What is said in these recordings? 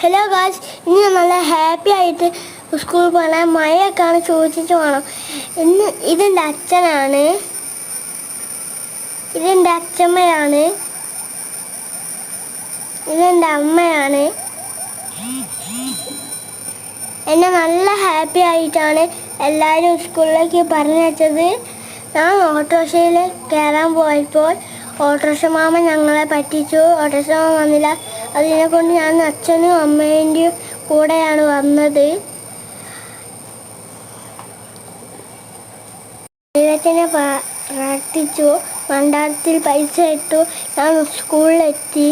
Hello guys, ഇന്ന് നല്ല happy ആയിട്ട് സ്കൂളിൽ പോകാൻ മഴയൊക്കെയാണ് ചോദിച്ചിട്ട് വേണം. ഇന്ന് ഇതെൻ്റെ അച്ഛനാണ്, ഇതെൻ്റെ അച്ഛമ്മയാണ്, ഇതെൻ്റെ അമ്മയാണ്. എന്നെ നല്ല ഹാപ്പി ആയിട്ടാണ് എല്ലാവരും സ്കൂളിലേക്ക് പറഞ്ഞയച്ചത്. ഞാൻ ഓട്ടോറിക്ഷയിൽ കയറാൻ പോയപ്പോൾ ഓട്ടോറിക്ഷ മാമ ഞങ്ങളെ പറ്റിച്ചു. ഓട്ടോറിക്ഷ മാമ വന്നില്ല. അതിനെ കൊണ്ട് ഞാൻ അച്ഛനും അമ്മേൻ്റെയും കൂടെയാണ് വന്നത്. ദൈവത്തിനെ പ്രാർത്ഥിച്ചു, മണ്ഡലത്തിൽ പൈസ ഇട്ടു. ഞാൻ സ്കൂളിലെത്തി.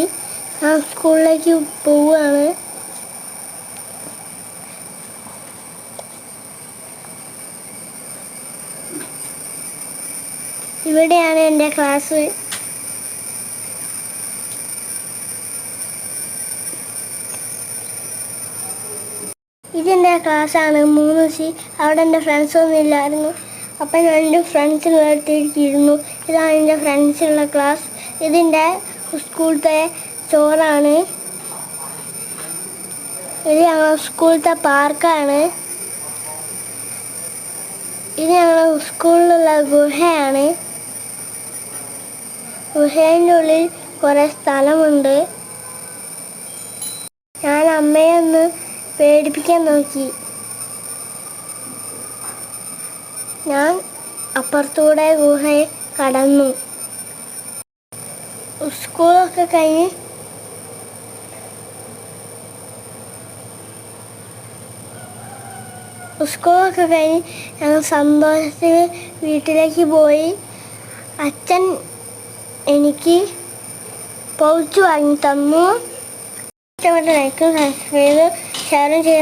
ഞാൻ സ്കൂളിലേക്ക് പോവുകയാണ്. ഇവിടെയാണ് എൻ്റെ ക്ലാസ്. ഇതെൻ്റെ ക്ലാസ്സാണ് 3C. അവിടെ എൻ്റെ ഫ്രണ്ട്സൊന്നും ഇല്ലായിരുന്നു. അപ്പം ഞാൻ എൻ്റെ ഫ്രണ്ട്സിൻ്റെ അടുത്തിരുന്നു. ഇതാണ് എൻ്റെ ഫ്രണ്ട്സുള്ള ക്ലാസ്. ഇതിൻ്റെ സ്കൂളത്തെ ചോറാണ്. ഇത് ഞങ്ങളുടെ സ്കൂളത്തെ പാർക്കാണ്. ഇത് ഞങ്ങളുടെ സ്കൂളിലുള്ള ഗുഹയാണ്. ഗുഹേൻ്റെ ഉള്ളിൽ കുറേ സ്ഥലമുണ്ട്. ഞാൻ അമ്മയെ ഒന്ന് പേടിപ്പിക്കാൻ നോക്കി. ഞാൻ അപ്പുറത്തൂടെ ഗുഹയെ കടന്നു. സ്കൂളൊക്കെ കഴിഞ്ഞ് ഞങ്ങൾ സന്തോഷത്തിൽ വീട്ടിലേക്ക് പോയി. അച്ഛൻ എനിക്ക് പൗച്ച് വാങ്ങി തന്നു. ഇഷ്ടപ്പെട്ട ലൈക്കും സബ്സ്ക്രൈബ് ഷെയറും ചെയ്യാൻ